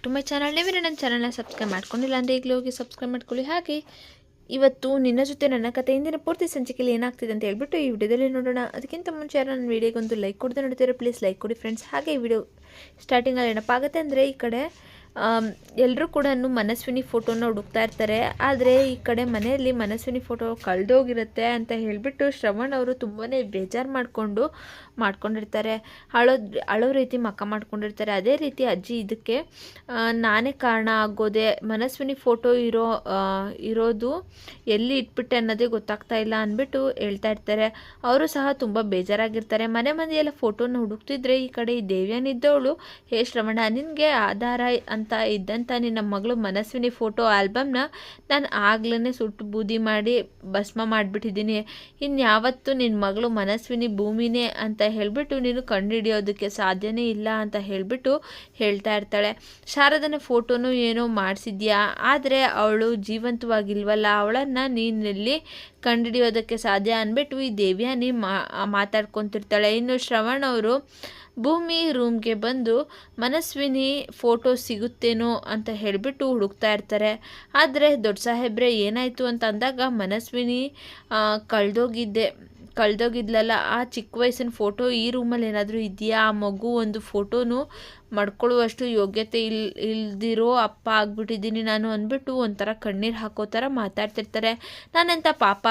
To my channel. ನೀವೇ ನನ್ನ ಚಾನಲ್ನ ಸಬ್ಸ್ಕ್ರೈಬ್ ಮಾಡ್ಕೊಂಡಿಲ್ಲ ಅಂದರೆ ಈಗಲೇ ಹೋಗಿ ಸಬ್ಸ್ಕ್ರೈಬ್ ಮಾಡ್ಕೊಳ್ಳಿ. ಹಾಗೆ ಇವತ್ತು ನಿನ್ನ ಜೊತೆ ನನ್ನ ಕತೆ ಇಂದಿನ ಪೂರ್ತಿ ಸಂಚಿಕೆಯಲ್ಲಿ ಏನಾಗ್ತಿದೆ ಅಂತ ಹೇಳ್ಬಿಟ್ಟು ಈ ವಿಡಿಯೋದಲ್ಲಿ ನೋಡೋಣ. ಅದಕ್ಕಿಂತ ಮುಂಚೆ ಯಾರು ನನ್ನ ವೀಡಿಯೋಗೊಂದು ಲೈಕ್ ಕೊಡದೆ ನೋಡ್ತೀರಾ ಪ್ಲೀಸ್ ಲೈಕ್ ಕೊಡಿ ಫ್ರೆಂಡ್ಸ್. ಹಾಗೆ ಈ ವಿಡಿಯೋ ಸ್ಟಾರ್ಟಿಂಗಲ್ಲಿ ಏನಪ್ಪ ಆಗುತ್ತೆ ಅಂದರೆ ಈ ಕಡೆ ಎಲ್ಲರೂ ಕೂಡ ಮನಸ್ವಿನಿ ಫೋಟೋನ ಹುಡುಕ್ತಾ ಇರ್ತಾರೆ. ಆದರೆ ಈ ಕಡೆ ಮನೆಯಲ್ಲಿ ಮನಸ್ವಿನಿ ಫೋಟೋ ಕಳೆದೋಗಿರುತ್ತೆ ಅಂತ ಹೇಳಿಬಿಟ್ಟು ಶ್ರವಣ್ ಅವರು ತುಂಬಾ ಬೇಜಾರು ಮಾಡ್ಕೊಂಡಿರ್ತಾರೆ. ಅಳೋ ರೀತಿ ಮಕ್ಕ ಮಾಡ್ಕೊಂಡಿರ್ತಾರೆ. ಅದೇ ರೀತಿ ಅಜ್ಜಿ ಇದಕ್ಕೆ ನಾನೇ ಕಾರಣ ಆಗೋದೆ, ಮನಸ್ವಿನಿ ಫೋಟೋ ಇರೋದು ಎಲ್ಲಿ ಇಟ್ಬಿಟ್ಟೆ ಅನ್ನೋದೇ ಗೊತ್ತಾಗ್ತಾ ಇಲ್ಲ ಅಂದ್ಬಿಟ್ಟು ಹೇಳ್ತಾ ಇರ್ತಾರೆ. ಅವರು ಸಹ ತುಂಬ ಬೇಜಾರಾಗಿರ್ತಾರೆ. ಮನೆ ಮಂದಿಯೆಲ್ಲ ಫೋಟೋನ ಹುಡುಕ್ತಿದ್ರೆ ಈ ಕಡೆ ಈ ದೇವ್ಯಾನಿದ್ದವಳು, ಹೇ ಶ್ರವಣ, ನಿನಗೆ ಆಧಾರ ಅಂತ ಇದ್ದಂಥ ನಿನ್ನ ಮಗಳು ಮನಸ್ವಿನಿ ಫೋಟೋ ಆಲ್ಬಮ್ನ ನಾನು ಆಗ್ಲೇ ಸುಟ್ಟು ಬೂದಿ ಮಾಡಿ ಭಸ್ಮ ಮಾಡಿಬಿಟ್ಟಿದ್ದೀನಿ. ಇನ್ಯಾವತ್ತೂ ನಿನ್ನ ಮಗಳು ಮನಸ್ವಿನಿ ಭೂಮಿನೇ ಅಂತ ಹೇಳಿಬಿಟ್ಟು ನೀನು ಕಂಡುಹಿಡಿಯೋದಕ್ಕೆ ಸಾಧ್ಯನೇ ಇಲ್ಲ ಅಂತ ಹೇಳಿಬಿಟ್ಟು ಹೇಳ್ತಾ ಇರ್ತಾಳೆ. ಶಾರದನ ಫೋಟೋನು ಏನೋ ಮಾಡಿಸಿದ್ಯಾ, ಆದರೆ ಅವಳು ಜೀವಂತವಾಗಿಲ್ವಲ್ಲ, ಅವಳನ್ನು ನೀನಲ್ಲಿ ಕಂಡುಹಿಡಿಯೋದಕ್ಕೆ ಸಾಧ್ಯ ಅಂದ್ಬಿಟ್ಟು ಈ ದೇವ್ಯಾನಿ ಮಾತಾಡ್ಕೊತಿರ್ತಾಳೆ. ಇನ್ನು ಶ್ರವಣ್ ಅವರು ಭೂಮಿ ರೂಮ್ಗೆ ಬಂದು ಮನಸ್ವಿನಿ ಫೋಟೋ ಸಿಗುತ್ತೇನೋ ಅಂತ ಹೇಳಿಬಿಟ್ಟು ಹುಡುಕ್ತಾ ಇರ್ತಾರೆ. ಆದರೆ ದೊಡ್ಡ ಸಾಹೇಬ್ರೆ ಏನಾಯಿತು ಅಂತ ಅಂದಾಗ ಮನಸ್ವಿನಿ ಕಳೆದೋಗಿದ್ಲಲ್ಲ, ಆ ಚಿಕ್ಕ ವಯಸ್ಸಿನ ಫೋಟೋ ಈ ರೂಮಲ್ಲಿ ಏನಾದರೂ ಇದೆಯಾ, ಆ ಮಗು ಒಂದು ಫೋಟೋನು ಮಾಡ್ಕೊಳ್ಳುವಷ್ಟು ಯೋಗ್ಯತೆ ಇಲ್ದಿರೋ ಅಪ್ಪ ಆಗ್ಬಿಟ್ಟಿದ್ದೀನಿ ನಾನು ಅಂದ್ಬಿಟ್ಟು ಒಂಥರ ಕಣ್ಣೀರು ಹಾಕೋ ಥರ ಮಾತಾಡ್ತಿರ್ತಾರೆ. ನಾನೆಂಥ ಪಾಪ,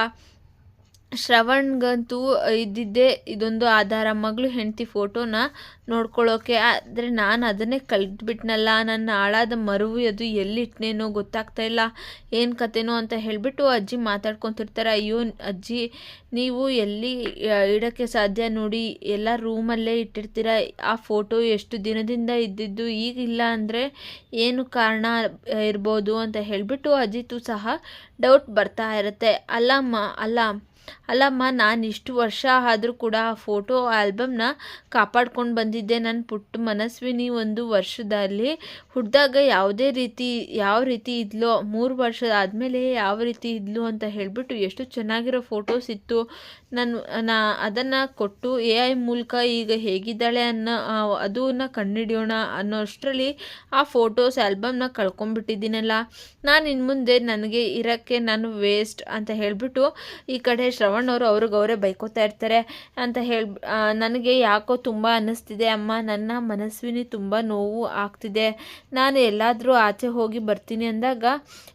ಶ್ರವಣ್ಗಂತೂ ಇದ್ದಿದ್ದೇ ಇದೊಂದು ಆಧಾರ, ಮಗಳು ಹೆಂಡತಿ ಫೋಟೋನ ನೋಡ್ಕೊಳ್ಳೋಕೆ. ಆದರೆ ನಾನು ಅದನ್ನೇ ಕಳೆದ್ಬಿಟ್ನಲ್ಲ, ನನ್ನ ಹಾಳಾದ ಮರುವು ಅದು ಎಲ್ಲಿಟ್ನೇನೋ ಗೊತ್ತಾಗ್ತಾ ಇಲ್ಲ, ಏನು ಕತೆನೋ ಅಂತ ಹೇಳಿಬಿಟ್ಟು ಅಜ್ಜಿ ಮಾತಾಡ್ಕೊತಿರ್ತಾರೆ. ಅಯ್ಯೋ ಅಜ್ಜಿ, ನೀವು ಎಲ್ಲಿ ಇಡೋಕ್ಕೆ ಸಾಧ್ಯ, ನೋಡಿ ಎಲ್ಲ ರೂಮಲ್ಲೇ ಇಟ್ಟಿರ್ತೀರ. ಆ ಫೋಟೋ ಎಷ್ಟು ದಿನದಿಂದ ಇದ್ದಿದ್ದು, ಈಗಿಲ್ಲ ಅಂದರೆ ಏನು ಕಾರಣ ಇರ್ಬೋದು ಅಂತ ಹೇಳಿಬಿಟ್ಟು ಅಜ್ಜಿತು ಸಹ ಡೌಟ್ ಬರ್ತಾ ಇರುತ್ತೆ. ಅಲ್ಲಮ್ಮ, ನಾನು ಇಷ್ಟು ವರ್ಷ ಆದರೂ ಕೂಡ ಆ ಫೋಟೋ ಆಲ್ಬಮ್ನ ಕಾಪಾಡ್ಕೊಂಡು ಬಂದಿದ್ದೆ. ನನ್ನ ಪುಟ್ಟ ಮನಸ್ವಿನಿ ಒಂದು ವರ್ಷದಲ್ಲಿ ಹುಟ್ಟಿದಾಗ ಯಾವ ರೀತಿ ಇದ್ಲೋ, 3 ವರ್ಷ ಆದಮೇಲೆ ಯಾವ ರೀತಿ ಇದ್ಲು ಅಂತ ಹೇಳಿಬಿಟ್ಟು ಎಷ್ಟು ಚೆನ್ನಾಗಿರೋ ಫೋಟೋಸ್ ಇತ್ತು. ನಾನು ಅದನ್ನು ಕೊಟ್ಟು AI ಮೂಲಕ ಈಗ ಹೇಗಿದ್ದಾಳೆ ಅದನ್ನು ಕಂಡುಹಿಡಿಯೋಣ ಅನ್ನೋಷ್ಟರಲ್ಲಿ ಆ ಫೋಟೋಸ್ ಆಲ್ಬಮ್ನ ಕಳ್ಕೊಂಡ್ಬಿಟ್ಟಿದ್ದೀನಲ್ಲ, ನಾನು ಇನ್ನು ಮುಂದೆ ನನಗೆ ಇರೋಕ್ಕೆ ನಾನು ವೇಸ್ಟ್ ಅಂತ ಹೇಳಿಬಿಟ್ಟು ಈ ಕಡೆ ಶ್ರವಣ್ ಅವರು ಅವ್ರಿಗವರೇ ಬೈಕೋತಾ ಇರ್ತಾರೆ. ನನಗೆ ಯಾಕೋ ತುಂಬ ಅನ್ನಿಸ್ತಿದೆ ಅಮ್ಮ, ನನ್ನ ಮನಸ್ವಿನಿ ತುಂಬ ನೋವು ಆಗ್ತಿದೆ, ನಾನು ಎಲ್ಲಾದರೂ ಆಚೆ ಹೋಗಿ ಬರ್ತೀನಿ ಅಂದಾಗ,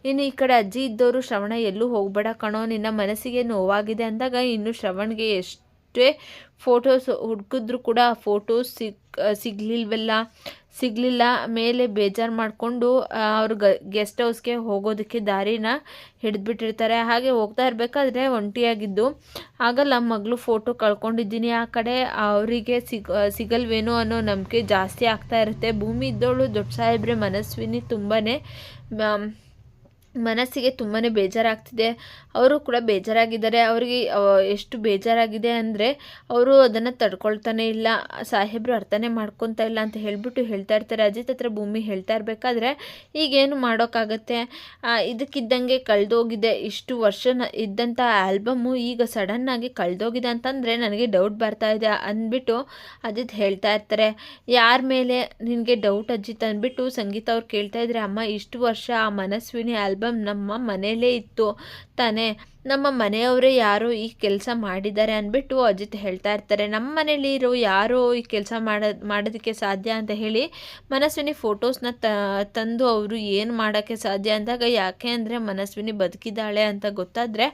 ಇನ್ನು ಈ ಕಡೆ ಅಜ್ಜಿ ಇದ್ದವರು ಶ್ರವಣ ಎಲ್ಲೂ ಹೋಗಬೇಡ ಕಣೋ, ನಿನ್ನ ಮನಸ್ಸಿಗೆ ನೋವಾಗಿದೆ ಅಂದಾಗ ಇನ್ನು ಶ್ರವಣ್ಗೆ ಎಷ್ಟೇ ಫೋಟೋಸ್ ಹುಡುಕಿದ್ರು ಕೂಡ ಆ ಫೋಟೋಸ್ ಸಿಗಲಿಲ್ಲ. ಮೇಲೆ ಬೇಜಾರು ಮಾಡಿಕೊಂಡು ಅವರು ಗೆಸ್ಟ್ ಹೌಸ್ಗೆ ಹೋಗೋದಕ್ಕೆ ದಾರಿನ ಹಿಡಿದ್ಬಿಟ್ಟಿರ್ತಾರೆ. ಹಾಗೆ ಹೋಗ್ತಾ ಇರಬೇಕಾದ್ರೆ ಒಂಟಿಯಾಗಿದ್ದು, ಆಗಲ್ಲ ಮಗಳು ಫೋಟೋ ಕಳ್ಕೊಂಡಿದ್ದೀನಿ, ಆ ಕಡೆ ಅವರಿಗೆ ಸಿಗಲ್ವೇನೋ ಅನ್ನೋ ನಂಬಿಕೆ ಜಾಸ್ತಿ ಆಗ್ತಾ ಇರುತ್ತೆ. ಭೂಮಿ ಇದ್ದವಳು ದೊಡ್ಡ ಸಾಹೇಬ್ರೆ ಮನಸ್ವಿನಿ ಮನಸ್ಸಿಗೆ ತುಂಬಾ ಬೇಜಾರಾಗ್ತಿದೆ, ಅವರು ಕೂಡ ಬೇಜಾರಾಗಿದ್ದಾರೆ. ಅವರಿಗೆ ಎಷ್ಟು ಬೇಜಾರಾಗಿದೆ ಅಂದರೆ ಅವರು ಅದನ್ನು ತಡ್ಕೊಳ್ತಾನೆ ಇಲ್ಲ, ಸಾಹೇಬರು ಅರ್ಥನೇ ಮಾಡ್ಕೊತಾ ಇಲ್ಲ ಅಂತ ಹೇಳಿಬಿಟ್ಟು ಹೇಳ್ತಾ ಇರ್ತಾರೆ. ಅಜಿತ್ ಹತ್ರ ಭೂಮಿ ಹೇಳ್ತಾ ಇರಬೇಕಾದ್ರೆ ಈಗೇನು ಮಾಡೋಕ್ಕಾಗತ್ತೆ, ಇದಕ್ಕಿದ್ದಂಗೆ ಕಳೆದೋಗಿದೆ, ಇಷ್ಟು ವರ್ಷ ಇದ್ದಂಥ ಆಲ್ಬಮ್ಮು ಈಗ ಸಡನ್ನಾಗಿ ಕಳೆದೋಗಿದೆ ಅಂತಂದರೆ ನನಗೆ ಡೌಟ್ ಬರ್ತಾ ಇದೆ ಅಂದ್ಬಿಟ್ಟು ಅಜಿತ್ ಹೇಳ್ತಾ ಇರ್ತಾರೆ. ಯಾರ ಮೇಲೆ ನಿನಗೆ ಡೌಟ್ ಅಜಿತ್ ಅಂದ್ಬಿಟ್ಟು ಸಂಗೀತ ಅವ್ರು ಕೇಳ್ತಾ ಇದ್ರೆ, ಅಮ್ಮ ಇಷ್ಟು ವರ್ಷ ಆ ಮನಸ್ವಿನಿ ಆಲ್ಬಮ್ ನಮ್ಮ ಮನೆಯಲ್ಲೇ ಇತ್ತು ತಾನೇ, ನಮ್ಮ ಮನೆಯವರೇ ಯಾರೋ ಈ ಕೆಲಸ ಮಾಡಿದ್ದಾರೆ ಅಂದ್ಬಿಟ್ಟು ಅಜಿತ್ ಹೇಳ್ತಾ ಇರ್ತಾರೆ. ನಮ್ಮ ಮನೇಲಿ ಇರೋ ಯಾರೋ ಈ ಕೆಲಸ ಮಾಡೋದಕ್ಕೆ ಸಾಧ್ಯ ಅಂತ ಹೇಳಿ ಮನಸ್ವಿನಿ ಫೋಟೋಸ್ನ ತಂದು ಅವರು ಏನು ಮಾಡೋಕ್ಕೆ ಸಾಧ್ಯ ಅಂದಾಗ, ಯಾಕೆ ಅಂದರೆ ಮನಸ್ವಿನಿ ಬದುಕಿದ್ದಾಳೆ ಅಂತ ಗೊತ್ತಾದರೆ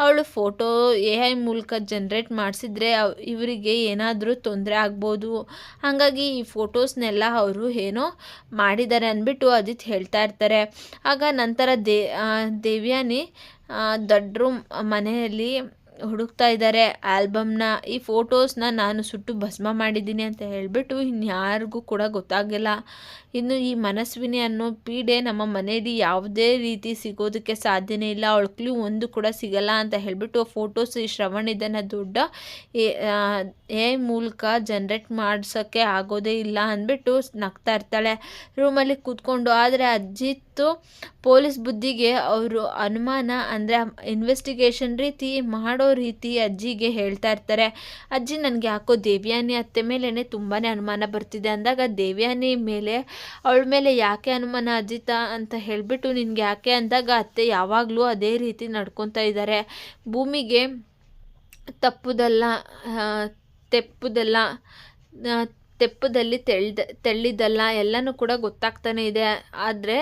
ಅವಳು ಫೋಟೋ AI ಮೂಲಕ ಜನ್ರೇಟ್ ಮಾಡಿಸಿದ್ರೆ ಇವರಿಗೆ ಏನಾದರೂ ತೊಂದರೆ ಆಗ್ಬೋದು, ಹಾಗಾಗಿ ಈ ಫೋಟೋಸ್ನೆಲ್ಲ ಅವರು ಏನೋ ಮಾಡಿದ್ದಾರೆ ಅಂದ್ಬಿಟ್ಟು ಅಜಿತ್ ಹೇಳ್ತಾ ಇರ್ತಾರೆ. ಆಗ ನಂತರ ದೇವ್ಯಾನಿ ದೊಡ್ಡ ರೂಮ್ ಮನೆಯಲ್ಲಿ ಹುಡುಕ್ತಾ ಇದ್ದಾರೆ ಆಲ್ಬಮ್ನ. ಈ ಫೋಟೋಸ್ನ ನಾನು ಸುಟ್ಟು ಭಸ್ಮ ಮಾಡಿದ್ದೀನಿ ಅಂತ ಹೇಳಿಬಿಟ್ಟು ಇನ್ಯಾರಿಗೂ ಕೂಡ ಗೊತ್ತಾಗಿಲ್ಲ. ಇನ್ನು ಈ ಮನಸ್ವಿನಿ ಅನ್ನೋ ಪೀಡೆ ನಮ್ಮ ಮನೆಯಲ್ಲಿ ಯಾವುದೇ ರೀತಿ ಸಿಗೋದಕ್ಕೆ ಸಾಧ್ಯನೇ ಇಲ್ಲ, ಅವಳು ಒಂದು ಕೂಡ ಸಿಗಲ್ಲ ಅಂತ ಹೇಳಿಬಿಟ್ಟು ಫೋಟೋಸ್ ಈ ಶ್ರವಣ್ ಇದನ್ನು ದೊಡ್ಡ AI ಮೂಲಕ ಜನ್ರೇಟ್ ಮಾಡ್ಸೋಕ್ಕೆ ಆಗೋದೇ ಇಲ್ಲ ಅಂದ್ಬಿಟ್ಟು ನಗ್ತಾ ಇರ್ತಾಳೆ ರೂಮಲ್ಲಿ ಕೂತ್ಕೊಂಡು. ಆದರೆ ಪೊಲೀಸ್ ಬುದ್ಧಿಗೆ ಅವರು ಅನುಮಾನ ಅಂದರೆ ಇನ್ವೆಸ್ಟಿಗೇಷನ್ ರೀತಿ ಮಾಡೋ ರೀತಿ ಅಜ್ಜಿಗೆ ಹೇಳ್ತಾ ಇರ್ತಾರೆ. ಅಜ್ಜಿ ನನಗೆ ಯಾಕೋ ದೇವ್ಯಾನಿ ಅತ್ತೆ ಮೇಲೇ ತುಂಬಾ ಅನುಮಾನ ಬರ್ತಿದೆ ಅಂದಾಗ, ದೇವ್ಯಾನಿ ಮೇಲೆ ಅವಳ ಮೇಲೆ ಯಾಕೆ ಅನುಮಾನ ಅಜಿತ ಅಂತ ಹೇಳಿಬಿಟ್ಟು, ನಿನಗೆ ಯಾಕೆ ಅಂದಾಗ ಅತ್ತೆ ಯಾವಾಗಲೂ ಅದೇ ರೀತಿ ನಡ್ಕೊತಾ ಇದ್ದಾರೆ. ಭೂಮಿಗೆ ತಪ್ಪುದಲ್ಲ ತೆಪ್ಪದಲ್ಲಿ ತೆಳ್ಳಿದಲ್ಲ ಎಲ್ಲನೂ ಕೂಡ ಗೊತ್ತಾಗ್ತಾನೆ ಇದೆ. ಆದರೆ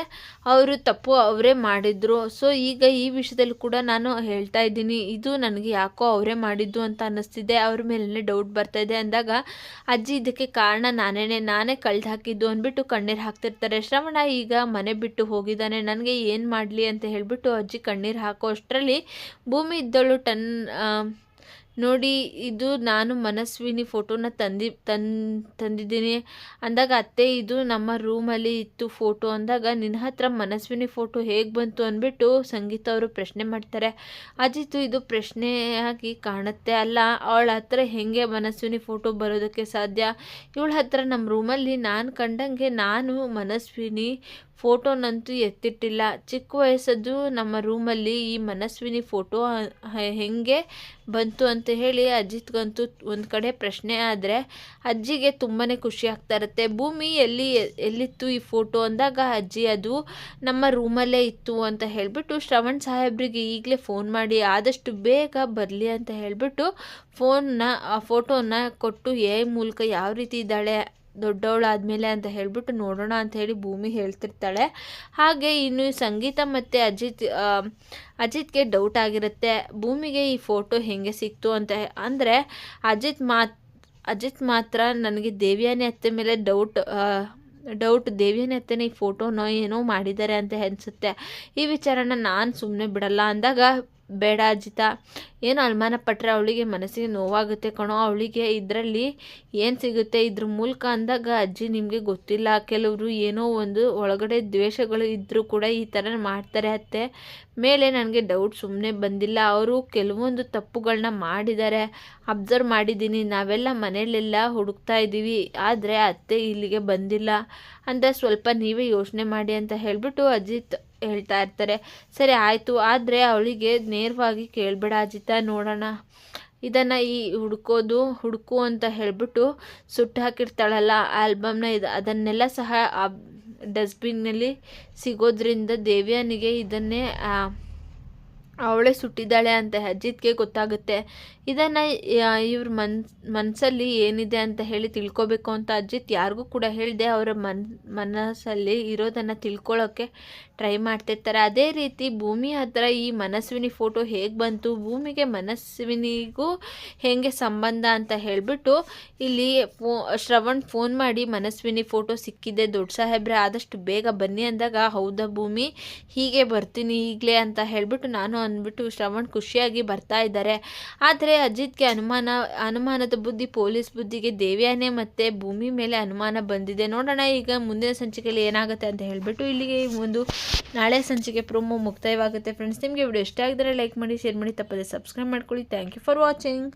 ಅವರು ತಪ್ಪು ಅವರೇ ಮಾಡಿದ್ರು. ಸೊ ಈಗ ಈ ವಿಷಯದಲ್ಲಿ ಕೂಡ ನಾನು ಹೇಳ್ತಾ ಇದ್ದೀನಿ, ಇದು ನನಗೆ ಯಾಕೋ ಅವರೇ ಮಾಡಿದ್ದು ಅಂತ ಅನ್ನಿಸ್ತಿದೆ, ಅವ್ರ ಮೇಲೆ ಡೌಟ್ ಬರ್ತಾ ಇದೆ ಅಂದಾಗ, ಅಜ್ಜಿ ಇದಕ್ಕೆ ಕಾರಣ ನಾನೇ ಕಳ್ದು ಹಾಕಿದ್ದು ಅಂದ್ಬಿಟ್ಟು ಕಣ್ಣೀರು ಹಾಕ್ತಿರ್ತಾರೆ. ಶ್ರವಣ ಈಗ ಮನೆ ಬಿಟ್ಟು ಹೋಗಿದ್ದಾನೆ, ನನಗೆ ಏನು ಮಾಡಲಿ ಅಂತ ಹೇಳಿಬಿಟ್ಟು ಅಜ್ಜಿ ಕಣ್ಣೀರು ಹಾಕೋ ಅಷ್ಟರಲ್ಲಿ ಭೂಮಿ ಇದ್ದಳು ನೋಡಿ, ಇದು ನಾನು ಮನಸ್ವಿನಿ ಫೋಟೋನ ತಂದಿದ್ದೀನಿ ಅಂದಾಗ, ಅತ್ತೆ ಇದು ನಮ್ಮ ರೂಮಲ್ಲಿ ಇತ್ತು ಫೋಟೋ ಅಂದಾಗ, ನಿನ್ನ ಹತ್ರ ಮನಸ್ವಿನಿ ಫೋಟೋ ಹೇಗೆ ಬಂತು ಅಂದ್ಬಿಟ್ಟು ಸಂಗೀತ ಅವರು ಪ್ರಶ್ನೆ ಮಾಡ್ತಾರೆ. ಅಜಿತು ಇದು ಪ್ರಶ್ನೆಯಾಗಿ ಕಾಣುತ್ತೆ, ಅಲ್ಲ ಅವಳ ಹತ್ರ ಹೆಂಗೆ ಮನಸ್ವಿನಿ ಫೋಟೋ ಬರೋದಕ್ಕೆ ಸಾಧ್ಯ, ಇವಳ ಹತ್ರ ನಮ್ಮ ರೂಮಲ್ಲಿ ನಾನು ಕಂಡಂಗೆ ನಾನು ಮನಸ್ವಿನಿ ಫೋಟೋನಂತೂ ಎತ್ತಿಟ್ಟಿಲ್ಲ, ಚಿಕ್ಕ ವಯಸ್ಸದ್ದು ನಮ್ಮ ರೂಮಲ್ಲಿ ಈ ಮನಸ್ವಿನಿ ಫೋಟೋ ಹೆಂಗೆ ಬಂತು ಅಂತ ಹೇಳಿ ಅಜಿತ್ಗಂತೂ ಒಂದು ಕಡೆ ಪ್ರಶ್ನೆ. ಆದರೆ ಅಜ್ಜಿಗೆ ತುಂಬಾ ಖುಷಿ ಆಗ್ತಾ ಇರುತ್ತೆ. ಭೂಮಿ ಎಲ್ಲಿತ್ತು ಈ ಫೋಟೋ ಅಂದಾಗ, ಅಜ್ಜಿ ಅದು ನಮ್ಮ ರೂಮಲ್ಲೇ ಇತ್ತು ಅಂತ ಹೇಳಿಬಿಟ್ಟು ಶ್ರವಣ್ ಸಾಹೇಬ್ರಿಗೆ ಈಗಲೇ ಫೋನ್ ಮಾಡಿ ಆದಷ್ಟು ಬೇಗ ಬರಲಿ ಅಂತ ಹೇಳಿಬಿಟ್ಟು ಆ ಫೋಟೋನ ಕೊಟ್ಟು ಮೂಲಕ ಯಾವ ರೀತಿ ಇದ್ದಾಳೆ ದೊಡ್ಡವಳಾದಮೇಲೆ ಅಂತ ಹೇಳಿಬಿಟ್ಟು ನೋಡೋಣ ಅಂತ ಹೇಳಿ ಭೂಮಿ ಹೇಳ್ತಿರ್ತಾಳೆ. ಹಾಗೆ ಇನ್ನು ಸಂಗೀತ ಮತ್ತು ಅಜಿತ್ಗೆ ಡೌಟ್ ಆಗಿರುತ್ತೆ, ಭೂಮಿಗೆ ಈ ಫೋಟೋ ಹೆಂಗೆ ಸಿಕ್ತು ಅಂತ. ಅಂದರೆ ಅಜಿತ್ ಮಾತ್ರ ನನಗೆ ದೇವ್ಯಾನಿ ಅತ್ತೆ ಮೇಲೆ ಡೌಟ್ ದೇವ್ಯಾನಿ ಅತ್ತೆನೇ ಈ ಫೋಟೋನೋ ಏನೋ ಮಾಡಿದ್ದಾರೆ ಅಂತ ಅನಿಸುತ್ತೆ, ಈ ವಿಚಾರನ ನಾನು ಸುಮ್ಮನೆ ಬಿಡಲ್ಲ ಅಂದಾಗ, ಬೇಡ ಅಜಿತ, ಏನು ಅನುಮಾನ ಪಟ್ಟರೆ ಅವಳಿಗೆ ಮನಸ್ಸಿಗೆ ನೋವಾಗುತ್ತೆ ಕಣೋ, ಅವಳಿಗೆ ಇದರಲ್ಲಿ ಏನು ಸಿಗುತ್ತೆ ಇದ್ರ ಮೂಲಕ ಅಂದಾಗ, ಅಜ್ಜಿ ನಿಮಗೆ ಗೊತ್ತಿಲ್ಲ, ಕೆಲವರು ಏನೋ ಒಂದು ಒಳಗಡೆ ದ್ವೇಷಗಳು ಇದ್ದರೂ ಕೂಡ ಈ ಥರ ಮಾಡ್ತಾರೆ ಅತ್ತೆ ಮೇಲೆ ನನಗೆ ಡೌಟ್ ಸುಮ್ಮನೆ ಬಂದಿಲ್ಲ, ಅವರು ಕೆಲವೊಂದು ತಪ್ಪುಗಳನ್ನ ಮಾಡಿದ್ದಾರೆ, ಅಬ್ಸರ್ವ್ ಮಾಡಿದ್ದೀನಿ, ನಾವೆಲ್ಲ ಮನೆಯಲ್ಲೆಲ್ಲ ಹುಡುಕ್ತಾ ಇದ್ದೀವಿ, ಆದರೆ ಅತ್ತೆ ಇಲ್ಲಿಗೆ ಬಂದಿಲ್ಲ ಅಂತ ಸ್ವಲ್ಪ ನೀವೇ ಯೋಚನೆ ಮಾಡಿ ಅಂತ ಹೇಳಿಬಿಟ್ಟು ಅಜಿತ್ ಹೇಳ್ತಾ ಇರ್ತಾರೆ. ಸರಿ ಆಯಿತು, ಆದರೆ ಅವಳಿಗೆ ನೇರವಾಗಿ ಕೇಳಬೇಡ ಅಜಿತ, ನೋಡೋಣ ಇದನ್ನು ಹುಡುಕು ಅಂತ ಹೇಳಿಬಿಟ್ಟು ಸುಟ್ಟು ಹಾಕಿರ್ತಾಳಲ್ಲ ಆಲ್ಬಮ್ನ, ಅದನ್ನೆಲ್ಲ ಸಹ ಆ ಡಸ್ಟ್ಬಿನ್ನಲ್ಲಿ ಸಿಗೋದ್ರಿಂದ ದೇವ್ಯಾನಿಗೆ ಇದನ್ನೇ ಅವಳೇ ಸುಟ್ಟಿದ್ದಾಳೆ ಅಂತ ಅಜಿತ್ಗೆ ಗೊತ್ತಾಗುತ್ತೆ. ಇದನ್ನು ಇವ್ರ ಮನಸ್ಸಲ್ಲಿ ಏನಿದೆ ಅಂತ ಹೇಳಿ ತಿಳ್ಕೊಬೇಕು ಅಂತ ಅಜಿತ್ ಯಾರಿಗೂ ಕೂಡ ಹೇಳಿದೆ ಅವರ ಮನಸ್ಸಲ್ಲಿ ಇರೋದನ್ನು ತಿಳ್ಕೊಳ್ಳೋಕ್ಕೆ ಟ್ರೈ ಮಾಡ್ತಿರ್ತಾರೆ. ಅದೇ ರೀತಿ ಭೂಮಿ ಹತ್ರ ಈ ಮನಸ್ವಿನಿ ಫೋಟೋ ಹೇಗೆ ಬಂತು, ಭೂಮಿಗೆ ಮನಸ್ವಿನಿಗೂ ಹೇಗೆ ಸಂಬಂಧ ಅಂತ ಹೇಳಿಬಿಟ್ಟು ಇಲ್ಲಿ ಶ್ರವಣ್ ಫೋನ್ ಮಾಡಿ ಮನಸ್ವಿನಿ ಫೋಟೋ ಸಿಕ್ಕಿದೆ ದೊಡ್ಡ ಸಾಹೇಬ್ರೆ, ಆದಷ್ಟು ಬೇಗ ಬನ್ನಿ ಅಂದಾಗ, ಹೌದಾ ಭೂಮಿ, ಹೀಗೆ ಬರ್ತೀನಿ ಈಗಲೇ ಅಂತ ಹೇಳಿಬಿಟ್ಟು ನಾನು ಅಂದ್ಬಿಟ್ಟು ಶ್ರವಣ್ ಖುಷಿಯಾಗಿ ಬರ್ತಾ ಇದ್ದಾರೆ. ಆದರೆ ಅಜಿತ್ಗೆ ಅನುಮಾನದ ಬುದ್ಧಿ ಪೊಲೀಸ್ ಬುದ್ಧಿಗೆ ದೇವ್ಯಾನೆ ಮತ್ತು ಭೂಮಿ ಮೇಲೆ ಅನುಮಾನ ಬಂದಿದೆ. ನೋಡೋಣ ಈಗ ಮುಂದಿನ ಸಂಚಿಕೆಯಲ್ಲಿ ಏನಾಗುತ್ತೆ ಅಂತ ಹೇಳಿಬಿಟ್ಟು ಇಲ್ಲಿಗೆ ಒಂದು ನಾಳೆ ಸಂಚಿಕೆ ಪ್ರೊಮೋ ಮುಕ್ತಾಯವಾಗುತ್ತೆ. ಫ್ರೆಂಡ್ಸ್, ನಿಮಗೆ ವಿಡಿಯೋ ಇಷ್ಟ ಆಗಿದ್ರೆ ಲೈಕ್ ಮಾಡಿ, ಶೇರ್ ಮಾಡಿ, ತಪ್ಪದೆ ಸಬ್ಸ್ಕ್ರೈಬ್ ಮಾಡ್ಕೊಳ್ಳಿ. Thank you for watching.